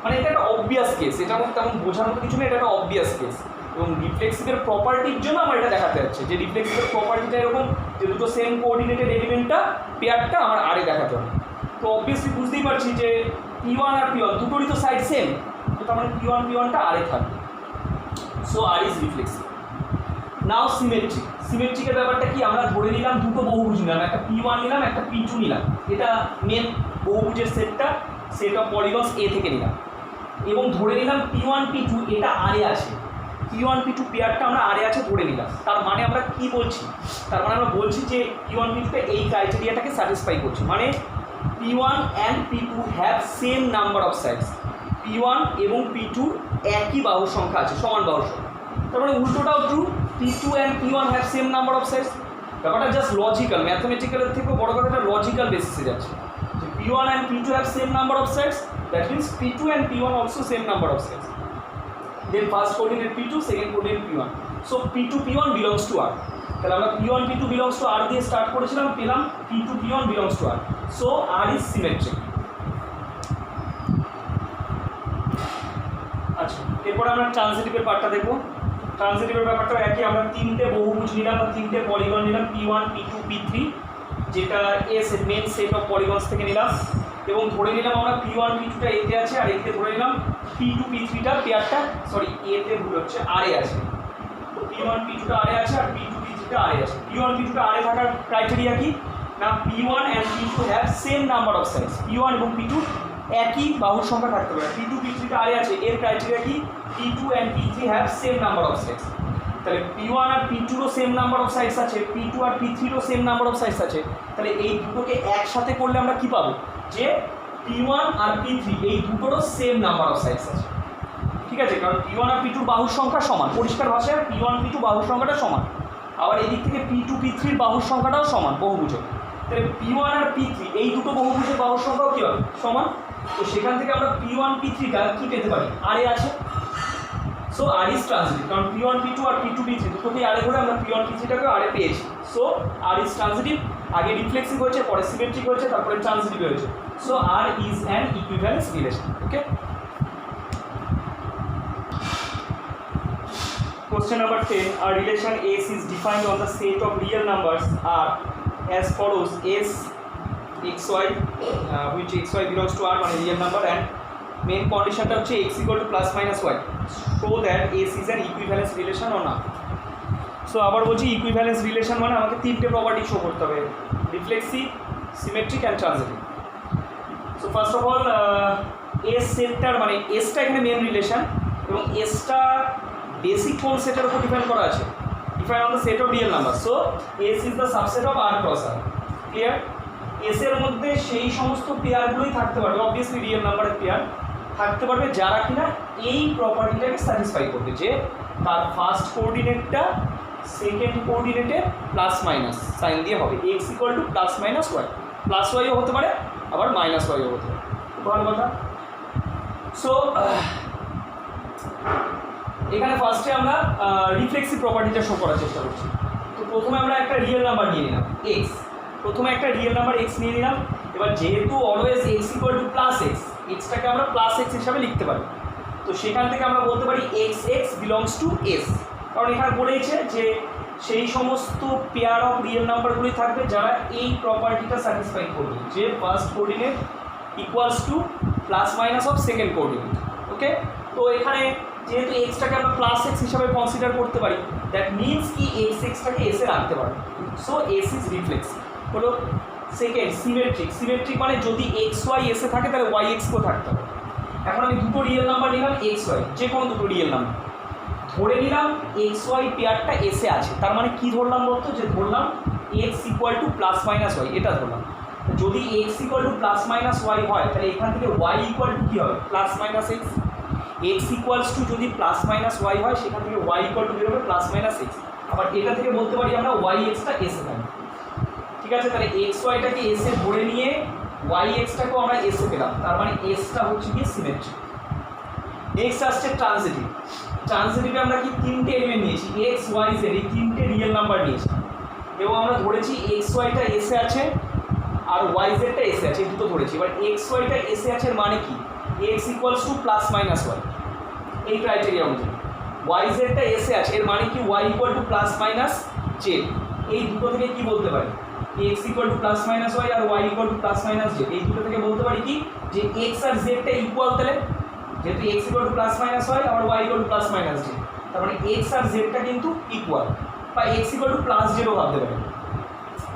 মানে এটা একটা অবভিয়াস কেস। এটা আমাকে তেমন বোঝানোর কিছু নেই, এটা একটা অবভিয়াস কেস। এবং রিফ্লেক্সিভের প্রপার্টির জন্য আমার এটা দেখাতে যাচ্ছে যে রিফ্লেক্সিভের প্রপার্টিটা এরকম যে দুটো সেম কোঅর্ডিনেটেড এলিমেন্টটা পেয়ারটা আমার আরে দেখাতে হবে। তো অবভিয়াসলি বুঝতেই পারছি যে P1 আর P1 দুটোরই তো সাইড সেম, তো তার মানে P1টা আরে থাকবে। So R is reflexive. Now symmetric. সিমেট্রিকের ব্যাপারটা কি? আমরা ধরে নিলাম দুটো বহুভুজ নিলাম, একটা P1 নিলাম, একটা P2 নিলাম। এটা মেন বহুভুজের সেট অফ পলিগনস এ থেকে নিলাম এবং ধরে নিলাম P1 P2 এটা আরে আছে। P1 P2 পেয়ারটা আমরা আরে আছে ধরে নিলাম। তার মানে আমরা কি বলছি? তার মানে আমরা বলছি যে P1 P2 এই ক্রাইটেরিয়াটাকে স্যাটিসফাই করছে। মানে P1 and P2 have same number of sides. P1 এবং P2 একই বাহুর সংখ্যা আছে, সমান বাহুর সংখ্যা। তার মানে উল্টোটাও true, P2 and P1 have same number of sides. ব্যাপারটা জাস্ট লজিক্যাল, ম্যাথমেটিক্যালের থেকেও বড় কথাটা লজিক্যাল বেসিসে যাচ্ছে। যে P1 and P2 have same number of sides, that means P2 and P1 also same number of sides. Then first coordinate P2, second coordinate P1। So P2 P1 belongs to R। তাহলে আমরা P1 P2 belongs to R দিয়ে start করেছিলাম, পেলাম P2 P1 belongs to R। So R is symmetric. আচ্ছা, এরপর আমরা ট্রানজিটিভের পার্টটা দেখবো। ট্রানজিটিভের ব্যাপারটা একই, আমরা তিনটে বহুভুজ নিলাম বা তিনটে পলিগন নিলাম, P1 P2 P3, যেটা মেন সেট অফ পলিগনস থেকে নিলাম এবং ধরে নিলাম আমরা P1 P2টা এতে আছে আর এতে ধরে নিলাম P2 P3টা পেয়ারটা এতে ভুল হচ্ছে আরে আছে। তো P1 P2টা আরে আছে আর P2 P3টা আরে আছে। P1 P2টা আরে থাকার ক্রাইটেরিয়া কি? না P1 and P2 have same number of sides. P1 এবং P2 একই বাহুর সংখ্যা থাকতে পারে। P2 P3টা আরে আছে, এর ক্রাইটেরিয়া কি? P2 and P3 have same number of sides. তাহলে P1 আর P2রও সেম নাম্বার অফ সাইডস আছে, P2 আর P3রও সেম নাম্বার অফ সাইডস আছে। তাহলে এই দুটোকে একসাথে করলে আমরা কি পাবো? যে P1 আর P3 এই দুটোরও সেম নাম্বার অফ সাইডস আছে। ঠিক আছে, কারণ P1 আর P2 বাহুর সংখ্যা সমান, পরিষ্কার ভাষায় P1 P2 বাহুর সংখ্যাটা সমান। আবার এদিক থেকে P2 P3 বাহুর সংখ্যাটাও সমান বহুভুজের। তাহলে P1 আর P3 এই দুটো বহুভুজের বাহুর সংখ্যাও কী হবে? সমান। তো সেখান থেকে আমরা P1 P3টা কী পেতে পারি? আরে আছে। সো আর ইজ ট্রানজিটিভ, কারণ P1 P2 আর P2 P3 দুটোকেই আরে ধরে আমরা P1 P3টাকে আরে পেয়েছি। So R is transitive. আগে রিফ্লেক্সিভ হয়েছে, পরে সিমেট্রিক হয়েছে, তারপরে ট্রানজিটিভ হয়েছে। So R is an equivalence relation. Okay, question number 10, a relation S is defined on the set of real numbers are as follows: S xy which xy belongs to R, মানে real number, and main conditionটা হচ্ছে x equal to plus minus y, so that S is an equivalence relation or not. So আবার বলছি equivalence relation মানে আমাকে তিনটে property show করতে হবে: reflexive, symmetric and transitive. So first of all S সেটটার মানে এসটা এখানে মেন রিলেশন এবং এসটা বেসিক কোন সেটের উপর ডিপেন্ড করা আছে? Define on the set of real number. So S is the subset of R cross R. Clear? S এর মধ্যে সেই সমস্ত পেয়ারগুলোই থাকতে পারবে, অবভিয়াসলি রিয়েল নাম্বারের পেয়ার থাকতে পারবে যারা কিনা এই প্রপার্টিটাকে স্যাটিসফাই করবে, যে তার ফার্স্ট কোঅর্ডিনেটটা সেকেন্ড কোঅর্ডিনেটে প্লাস মাইনাস সাইন দিয়ে হবে। X equal to plus minus y, plus ওয়াইও হতে পারে আবার মাইনাস ওয়াইও হতে পারে। ভালো কথা। সো এখানে ফার্স্টে আমরা রিফ্লেক্সিভ প্রপার্টিটা শো করার চেষ্টা করছি। তো প্রথমে আমরা একটা রিয়েল নাম্বার নিয়ে নিলাম এক্স, প্রথমে একটা রিয়েল নাম্বার এক্স নিয়ে নিলাম। এবার যেহেতু always x equal to plus x, এক্সটাকে আমরা প্লাস এক্স হিসাবে লিখতে পারি। তো সেখান থেকে আমরা বলতে পারি x x belongs to S, কারণ এখানে বলেছে যে সেই সমস্ত পেয়ার অফ রিয়েল নাম্বারগুলি থাকবে যারা এই প্রপার্টিটা স্যাটিসফাই করবে, যে first coordinate equals to plus minus of second coordinate. Okay, তো এখানে যেহেতু এক্সটাকে আমরা প্লাস এক্স হিসাবে কনসিডার করতে পারি, দ্যাট মিনস কি এক্স এক্সটাকে এসে রাখতে পারবে। সো এস ইজ রিফ্লেক্সিভ হলো। সেকেন্ড সিমেট্রিক, সিমেট্রিক মানে যদি এক্স ওয়াই এসে থাকে তাহলে ওয়াই এক্সকেও থাকতে হবে। এখন আমি দুটো রিয়েল নাম্বার নিলাম এক্স ওয়াই, যে কোনো দুটো রিয়েল নাম্বার। ধরে নিলাম এক্স ওয়াই পেয়ারটা এসে আছে, তার মানে কি ধরলাম বলতো, যে ধরলাম x equal to plus minus y, এটা ধরলাম। যদি x equal to plus minus y হয় তাহলে এখান থেকে ওয়াই ইকুয়াল টু কী হবে, plus minus x. X equals to যদি প্লাস মাইনাস ওয়াই হয় সেখান থেকে ওয়াই ইকুয়াল টু বেরোবে প্লাস মাইনাস এক্স। আবার এটা থেকে বলতে পারি আমরা ওয়াই এক্সটা এসে থাকবে, ঠিক আছে। তাহলে এক্স ওয়াইটাকে এসে ধরে নিয়ে ওয়াই এক্সটাকেও আমরা এসে পেলাম, তার মানে এসটা হচ্ছে গিয়ে সিমেট্রি। নেক্সট আসছে ট্রানজিটিভ। ট্রানজিটিভে আমরা কি তিনটে এলিমেন্ট নিয়েছি, এক্স ওয়াই জেড, এই তিনটে রিয়েল নাম্বার নিয়েছি এবং আমরা ধরেছি এক্স ওয়াইটা এসে আছে আর ওয়াই জেডটা এসে আছে, এই দুটো ধরেছি। এবার এক্স ওয়াইটা এসে আছে এর মানে কি, x equals to plus minus y, এই ক্রাইটেরিয়া অনুযায়ী। ওয়াই জেডটা এসে আছে এর মানে কি, y equal to plus minus z. এই দুটো থেকে কি বলতে পারি, x equal to plus minus y আর y equal to plus minus z, এই দুটো থেকে বলতে পারি কি, যে এক্স আর জেডটা ইকুয়াল। তাহলে যেহেতু x equal to plus minus y আর y equal to plus minus z, তার মানে এক্স আর জেডটা কিন্তু ইকুয়াল, বা এক্স ইকুয়াল টু প্লাস জেডও ভাবতে পারি।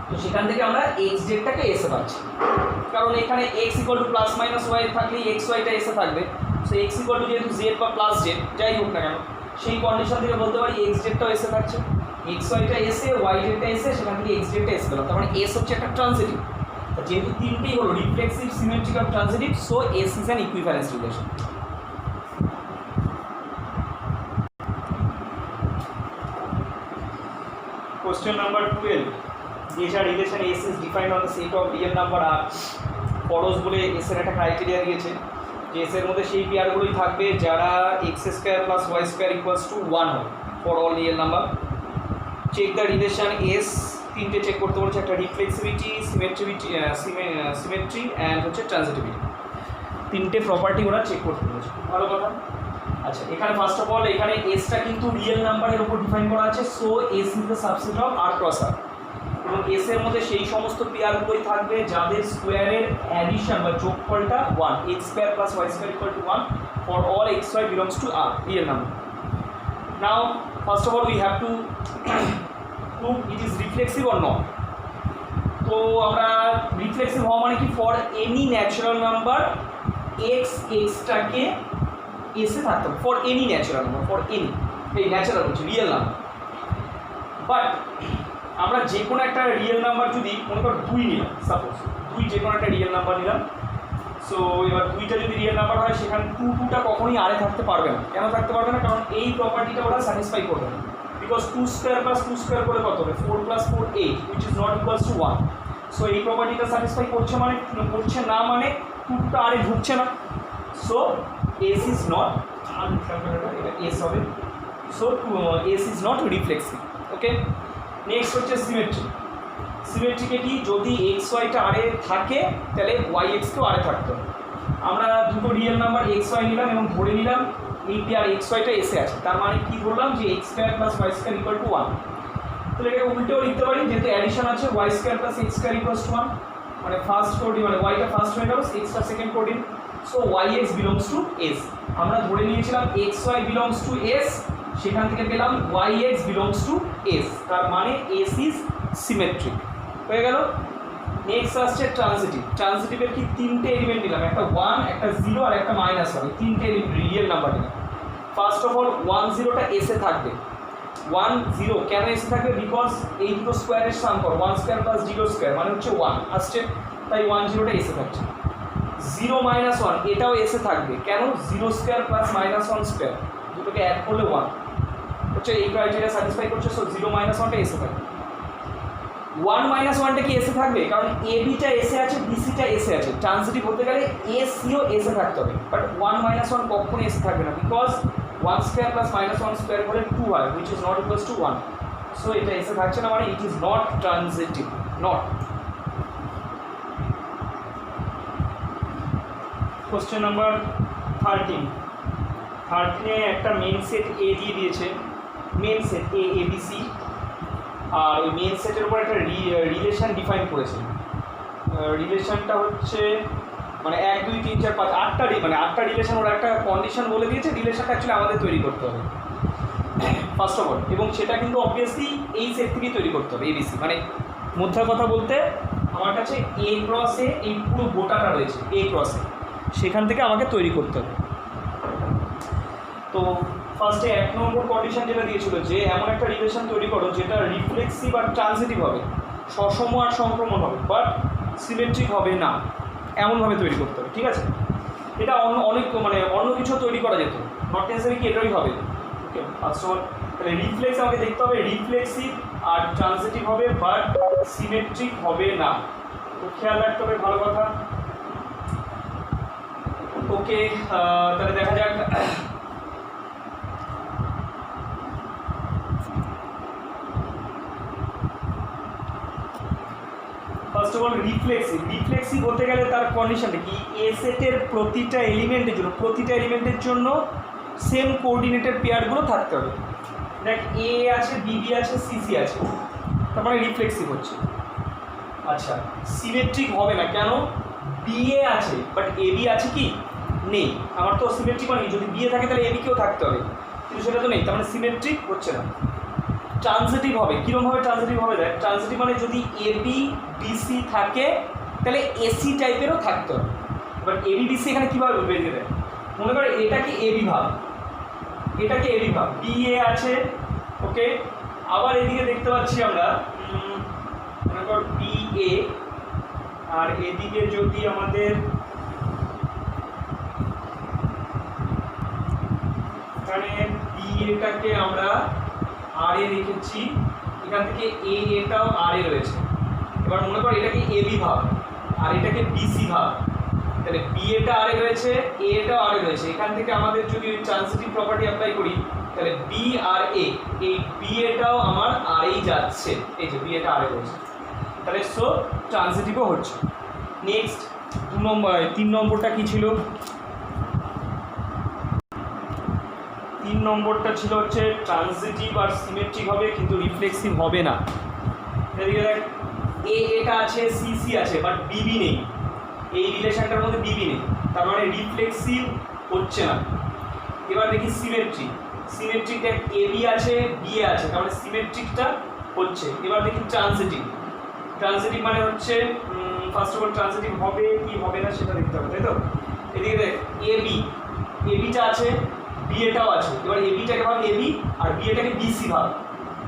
তো সেখান থেকে আমরা এক্স জেডটাকে এসে পাচ্ছি, কারণ এখানে x equal to plus minus y থাকলে এক্স ওয়াইটা এসে থাকবে। সো এক্স ইকুয়াল টু যেহেতু জেড বা প্লাস জেড যাই হোক না কেন, সেই কন্ডিশন থেকে বলতে পারি এক্স জেডটাও এসে থাকছে, এক্স ওয়াইটা এসে ওয়াই জেডটা এসে, সেখান থেকে এক্স জেডটা এসে পেলাম। তার মানে এস হচ্ছে একটা ট্রানজিটিভ। যেহেতু তিনটেই হলো রিফ্লেক্সিভ, সিমেট্রিক আর transitive, so S is an equivalence relation. Question number 12. These are relation S is defined on the set of real number R. ফরস বলে এস এর একটা ক্রাইটেরিয়া দিয়েছে যে এস এর মধ্যে সেই পেয়ারগুলোই থাকবে যারা x square plus y square equals to 1 হয় for all real number. Check the relation S, তিনটে চেক করতে বলছে, একটা রিফ্লেক্সিভিটি, সিমেট্রি অ্যান্ড হচ্ছে ট্রানজিটিভিটি। তিনটে প্রপার্টি ওরা চেক করতে বলছে, ভালো কথা। আচ্ছা, এখানে ফার্স্ট অফ অল এখানে এসটা কিন্তু রিয়েল নাম্বারের উপর ডিফাইন করা আছে, so S is the subset of R cross R. এবং এস এর মধ্যে সেই সমস্ত পেয়ারগুলোই থাকবে যাদের স্কোয়ারের অ্যাডিশন বা যোগফলটা 1, x square plus y square equal to 1 for all x y belongs to R, real number. Now first of all we have to prove it is reflexive or not. তো আমরা রিফ্লেক্সিভ হওয়া মানে কি, for any natural number x এক্সটাকে এসে থাকতে হবে, for any natural number, for any, এই ন্যাচারাল হচ্ছে রিয়েল নাম্বার। বাট আমরা যে কোনো একটা রিয়েল নাম্বার যদি মনে করো 2 নিলাম, সাপোজ 2 যে কোনো একটা রিয়েল নাম্বার নিলাম, সো এবার 2টা যদি রিয়েল নাম্বার হয় সেখানে 2টা কখনোই আরে থাকতে পারবে না। কেন থাকতে পারবে না, কারণ এই প্রপার্টিটা ওরা স্যাটিসফাই করবে না। বিকজ 2 স্কোয়ার প্লাস 2 স্কোয়ার করে কত হবে, 4 plus 4 8, which is not equals to 1। So এই প্রপার্টিটা স্যাটিসফাই করছে মানে, করছে না মানে 2টা আরে ঢুকছে না। So S is not, S হবে, so S is not reflexive. Okay, next হচ্ছে সিমেট্রি। সিমেট্রিকে কি, যদি এক্স ওয়াইটা আরে থাকে তাহলে ওয়াই এক্সকেও আরে থাকতে হবে। আমরা দুটো রিয়েল নাম্বার এক্স ওয়াই নিলাম এবং ধরে নিলাম এই পেয়ার এক্স ওয়াইটা এসে আছে, তার মানে কি ধরলাম যে x square plus y square equal to 1। তাহলে এটাকে উল্টেও লিখতে পারি, যেহেতু অ্যাডিশন আছে y square plus x square equals to 1, মানে ফার্স্ট কোডিং, মানে ওয়াইটা ফার্স্ট হয়ে গেল, এক্সটা second coding. So y x belongs to S. আমরা ধরে নিয়েছিলাম x y belongs to S, সেখান থেকে পেলাম y x belongs to S, তার মানে এস ইজ সিমেট্রিক। হয়ে গেল। নেক্সট আসছে ট্রানজিটিভ। ট্রানজিটিভের কি তিনটে এলিমেন্ট নিলাম, একটা 1, একটা 0 আর একটা -1, তিনটে রিয়েল নাম্বার নিলাম। ফার্স্ট অফ অল 1 0টা এসে থাকবে। 1 0 কেন এসে থাকবে, বিকজ এই দুটো স্কোয়ারের সাম কর, 1 স্কোয়ার প্লাস 0 স্কোয়ার মানে হচ্ছে 1 আসছে, তাই 1 0টা এসে থাকছে। 0 -1 এটাও এসে থাকবে, কেন, 0 স্কোয়ার প্লাস -1 স্কোয়ার, দুটোকে অ্যাড করলে 1 হচ্ছে, এই ক্রাইটেরিয়া স্যাটিসফাই করছে। সো 0 -1টা এসে থাকবে। 1 -1টা কি এসে থাকবে, কারণ এ বিটা এসে আছে, বিসিটা এসে আছে। ট্রানজিটিভ হতে গেলে এ সিও এসে থাকতে হবে, বাট 1 -1 কখনো এসে থাকবে না, বিকজ 1 স্কোয়ার প্লাস -1 স্কোয়ার হলে 2 হয়, which is not equals to 1। So এটা এসে থাকছে না, মানে it is not transitive, not. Question number 13 একটা মেন সেট এ দিয়ে দিয়েছে, মেন সেট এ এবিসি, আর ওই মেন সেটের উপর একটা রিলেশন ডিফাইন করেছে। রিলেশনটা হচ্ছে মানে 1 2 3 4 5 8টা, মানে 8টা রিলেশন, ওরা একটা কন্ডিশন বলে দিয়েছে, রিলেশনটা অ্যাকচুয়ালি আমাদের তৈরি করতে হবে ফার্স্ট অফ অল, এবং সেটা কিন্তু অবভিয়াসলি এই সেট থেকেই তৈরি করতে হবে, এবিসি। মানে মধ্যার কথা বলতে আমার কাছে এ ক্রস এ এই পুরো গোটাটা রয়েছে, এ ক্রস এ, সেখান থেকে আমাকে তৈরি করতে হবে। তো ফার্স্টে 1 নম্বর কন্ডিশন যেটা দিয়েছিল যে এমন একটা রিলেশন তৈরি করো যেটা রিফ্লেক্সিভ আর ট্রানজিটিভ হবে, সসম আর সংক্রমণ হবে, বাট সিমেট্রিক হবে না, এমনভাবে তৈরি করতে হবে। ঠিক আছে, এটা অনেক অন্য কিছু তৈরি করা যেত, নট নেসেসারি কি এটাই হবে। ওকে, ফার্স্ট অফ অল তাহলে রিফ্লেক্স আমাকে দেখতে হবে, রিফ্লেক্সিভ আর ট্রানজিটিভ হবে বাট সিমেট্রিক হবে না, তো খেয়াল রাখতে হবে, ভালো কথা। ওকে, তাহলে দেখা যাক। ফার্স্ট অফ অল রিফ্লেক্সিভ হতে গেলে তার কন্ডিশনটা কি, এ সেটের প্রতিটা এলিমেন্টের জন্য সেম কোঅর্ডিনেটেড পেয়ারগুলো থাকতে হবে। দেখ এ আছে, বিবি আছে, সিসি আছে, তার মানে রিফ্লেক্সিভ হচ্ছে। আচ্ছা, সিমেট্রিক হবে না কেন, বিএ আছে বাট এবি আছে কি নেই, আমার তো সিমেট্রিক মানে যদি বিএ থাকে তাহলে এবি কেও থাকতে হবে, কিন্তু সেটা তো নেই, তার মানে সিমেট্রিক হচ্ছে না। ট্রানজিটিভ হবে, কীরকমভাবে ট্রানজিটিভ হবে, দেখ ট্রানজিটিভ মানে যদি এবি বিসি থাকে তাহলে এসি টাইপেরও থাকতে হবে। এবার এবি বিসি এখানে কীভাবে বেরিয়ে দেয়, মনে করো এটাকে এবি ভাব, বিএ আছে। ওকে, আবার এদিকে দেখতে পাচ্ছি আমরা মনে কর বিএ, আর এদিকে যদি আমাদের এখানে বিএটাকে আমরা আর এ রেখেছি, এখান থেকে এটাও আর এ রয়েছে। এবার মনে কর এটাকে এবি ভাব আর এটাকে বিসি ভাব, তাহলে বিএটা আর এ রয়েছে, এটাও আর এ রয়েছে, এখান থেকে আমাদের যদি ট্রানজিটিভ প্রপার্টি অ্যাপ্লাই করি তাহলে বি আর এ, এই বিএটাও আমার আর এই যাচ্ছে, এই যে বিএটা আর এ রয়েছে, তাহলে সো ট্রানজিটিভও হচ্ছে। নেক্সট 3 নম্বরটা কি ছিল, 3 নম্বরটা ছিল হচ্ছে ট্রানজিটিভ আর সিমেট্রিক হবে কিন্তু রিফ্লেক্সিভ হবে না। এদিকে দেখ এটা আছে, সিসি আছে বাট বিবি নেই, এই রিলেশনটার মধ্যে বিবি নেই, তার মানে রিফ্লেক্সিভ হচ্ছে না। এবার দেখি সিমেট্রিক দেখ এবি আছে, বিএ আছে, তার মানে সিমেট্রিকটা হচ্ছে। এবার দেখি ট্রানজিটিভ মানে হচ্ছে ফার্স্ট অফ অল ট্রানজিটিভ হবে কি হবে না সেটা দেখতে হবে, তাই তো। এদিকে দেখ এবিটা আছে, বিএটাও আছে, এবার এবিটাকে ভাব এবি আর বিএটাকে বিসি ভাব,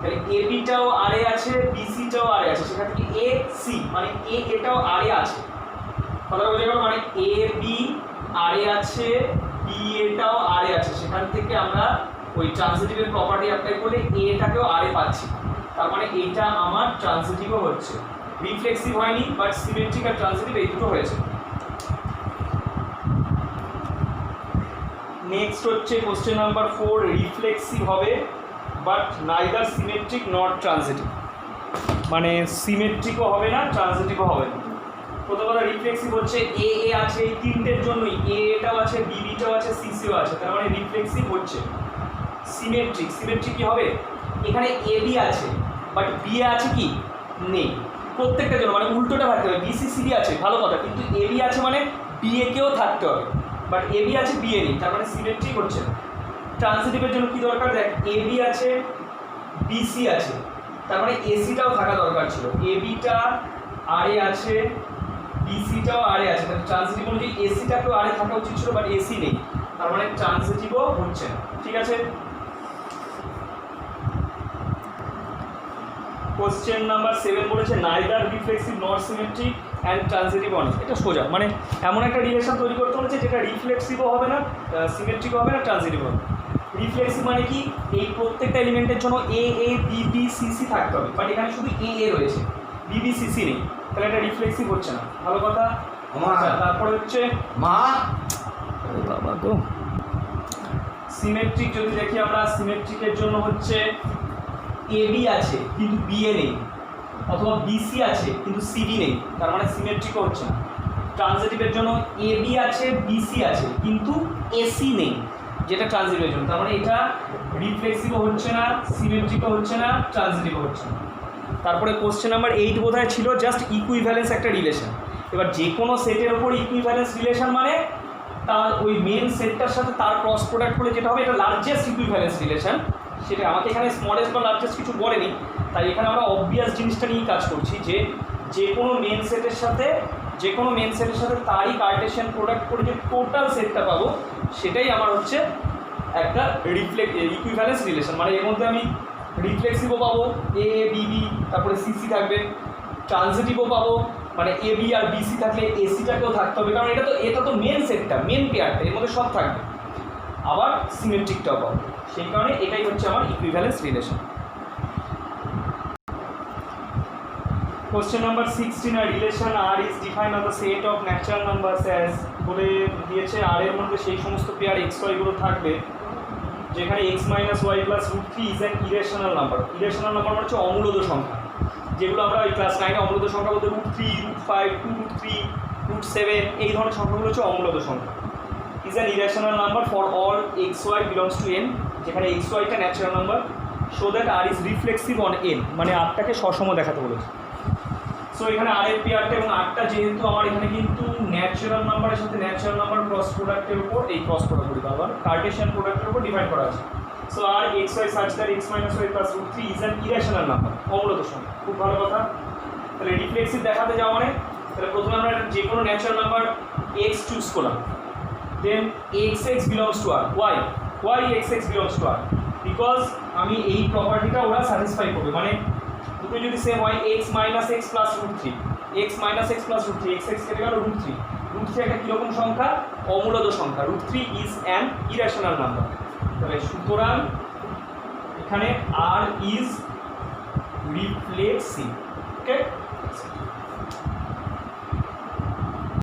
তাহলে এবিটাও আর এ আছে, বিসিটাও আর এ আছে, সেখান থেকে এ সি মানে এটাও আর এ আছে, কথাটা বোঝা গেল, মানে এ বি আর এ আছে, বি এটাও আর এ আছে, সেখান থেকে আমরা ওই ট্রানজিটিভের প্রপার্টি অ্যাপ্লাই করলে এটাকেও আর এ পাচ্ছি, তার মানে এটা আমার ট্রানজিটিভও হচ্ছে, রিফ্লেক্সিভ হয়নি বাট সিমেট্রিক আর ট্রানজিটিভ এই দুটো হয়েছে। নেক্সট হচ্ছে কোশ্চেন নাম্বার 4, রিফ্লেক্সিভ হবে but neither symmetric not transitive, মানে সিমেট্রিকও হবে না ট্রানজিটিভও হবে না। প্রথম কথা রিফ্লেক্সিভ হচ্ছে এ আছে, এই তিনটের জন্যই এটাও আছে, বিবিটাও আছে, সিসিও আছে, তার মানে রিফ্লেক্সিভ হচ্ছে। সিমেট্রিক কি হবে, এখানে এবি আছে বাট বিএ আছে কি নেই, প্রত্যেকটার জন্য মানে উল্টোটা থাকতে হবে, বিসি সিবি আছে ভালো কথা, কিন্তু এবি আছে মানে বিএ কেও থাকতে হবে, বাট এবি আছে বিএ নেই, তার মানে সিমেট্রিক হচ্ছে না। ট্রানজিটিভের জন্য কি দরকার, দেখ এবি আছে, বিসি আছে, তার মানে এসিটাও থাকা দরকার ছিল, এবিটা আর এ আছে, বিসিটাও আর এ আছে, তাহলে ট্রানজিটিভ অনুযায়ী এসিটাকেও আর এ থাকা উচিত ছিল, বাট এসি নেই, তার মানে ট্রানজিটিভও হচ্ছে না। ঠিক আছে, কোশ্চেন নাম্বার 7 বলেছে neither reflexive not symmetric and transitive on, এটা সোজা, মানে এমন একটা রিলেশন তৈরি করতে বলেছে যেটা রিফ্লেক্সিভও হবে না, সিমেট্রিকও হবে না, ট্রানজিটিভ হবে। রিফ্লেক্সিভ মানে কি, এই প্রত্যেকটা এলিমেন্টের জন্য A B B C C থাকতে হবে, বাট এখানে শুধু এ রয়েছে, বি বি সি সি নেই, তাহলে এটা রিফ্লেক্সিভ হচ্ছে না, ভালো কথা। তারপরে হচ্ছে বাবা গো সিমেট্রিক, যদি দেখি আমরা সিমেট্রিকের জন্য হচ্ছে এবি আছে কিন্তু বিএ নেই, অথবা বিসি আছে কিন্তু সিডি নেই, তার মানে সিমেট্রিকও হচ্ছে না। ট্রানজিটিভের জন্য এবি আছে, বিসি আছে কিন্তু এসি নেই, যেটা ট্রানজিটিভের জন্য, তার মানে এটা রিফ্লেক্সিভও হচ্ছে না, সিমেট্রিকও হচ্ছে না, ট্রানজিটিভও হচ্ছে না। তারপরে কোশ্চেন নাম্বার 8 বোধহয় ছিল জাস্ট ইকুইভ্যালেন্স একটা রিলেশন। এবার যে কোনো সেটের ওপর ইকুইভ্যালেন্স রিলেশন মানে তার ওই মেন সেটটার সাথে তার ক্রস প্রোডাক্ট করে যেটা হবে, এটা লার্জেস্ট ইকুইভ্যালেন্স রিলেশন। সেটা আমাকে এখানে স্মলেস্ট বা লার্জেস্ট কিছু বলেনি, তাই এখানে আমরা অবভিয়াস জিনিসটা নিয়েই কাজ করছি যে যে কোনো মেন সেটের সাথে তারই কার্টেশিয়ান প্রোডাক্ট করে যে টোটাল সেটটা পাবো সেটাই আমার হচ্ছে একটা ইকুইভ্যালেন্স রিলেশন, মানে এর মধ্যে আমি রিফ্লেক্সিভও পাবো, এ বি বি, তারপরে সিসি থাকবে, ট্রানজিটিভও পাবো, মানে এ বি আর বিসি থাকলে এসিটাকেও থাকতে হবে, কারণ এটা তো মেন সেটটা, মেন পেয়ারটা, এর মধ্যে সব থাকবে। আবার সিমেট্রিকটাও পাবো, সেই কারণে এটাই হচ্ছে আমার equivalence relation. Question number 16, a relation R is defined on the set of natural numbers as বলে দিয়েছে R এর মধ্যে সেই সমস্ত পেয়ার x y গুলো থাকবে যেখানে x minus y plus root 3 is an irrational number। irrational number মানে হচ্ছে অমূলদ সংখ্যা, যেগুলো আমরা ওই ক্লাস 9 এ অমূলদ সংখ্যা বলতে root 3, root 5, 2 root 3, root 7 এই ধরনের সংখ্যাগুলো হচ্ছে অমূলদ সংখ্যা। is an irrational number for all x y belongs to n, যেখানে x y টা natural number, so that R is reflexive on n, মানে আটটাকে সসম দেখাতে বলেছে। সো এখানে আর এর পেয়ারটা এবং আটটা যেহেতু আমার এখানে কিন্তু ন্যাচারাল নাম্বারের সাথে ন্যাচারাল নাম্বার ক্রস প্রোডাক্টের উপর, এই ক্রস প্রোডাক্টগুলি আবার কার্টেশিয়ান প্রোডাক্টের উপর ডিফাইন করা আছে। So R x y such that x minus y plus root 3 is an irrational number, অমূলদ সংখ্যা। খুব ভালো কথা। তাহলে রিফ্লেক্সিভ দেখাতে যাওয়া মানে তাহলে প্রথমে আমরা যে কোনো ন্যাচারাল নাম্বার এক্স চুজ করলাম, then x x belongs to R, y x x belongs to R, because আমি এই প্রপার্টিটা ওরা স্যাটিসফাই করবে, মানে দুটো যদি সেম হয় x minus x plus root 3, x minus x plus root 3, x x কেটে গেল রুট 3, রুট 3 একটা কীরকম সংখ্যা? অমূলদ সংখ্যা। Root 3 is an irrational number. তাহলে সুতরাং এখানে আর ইজ রিফ্লেক্সিভ। ওকে।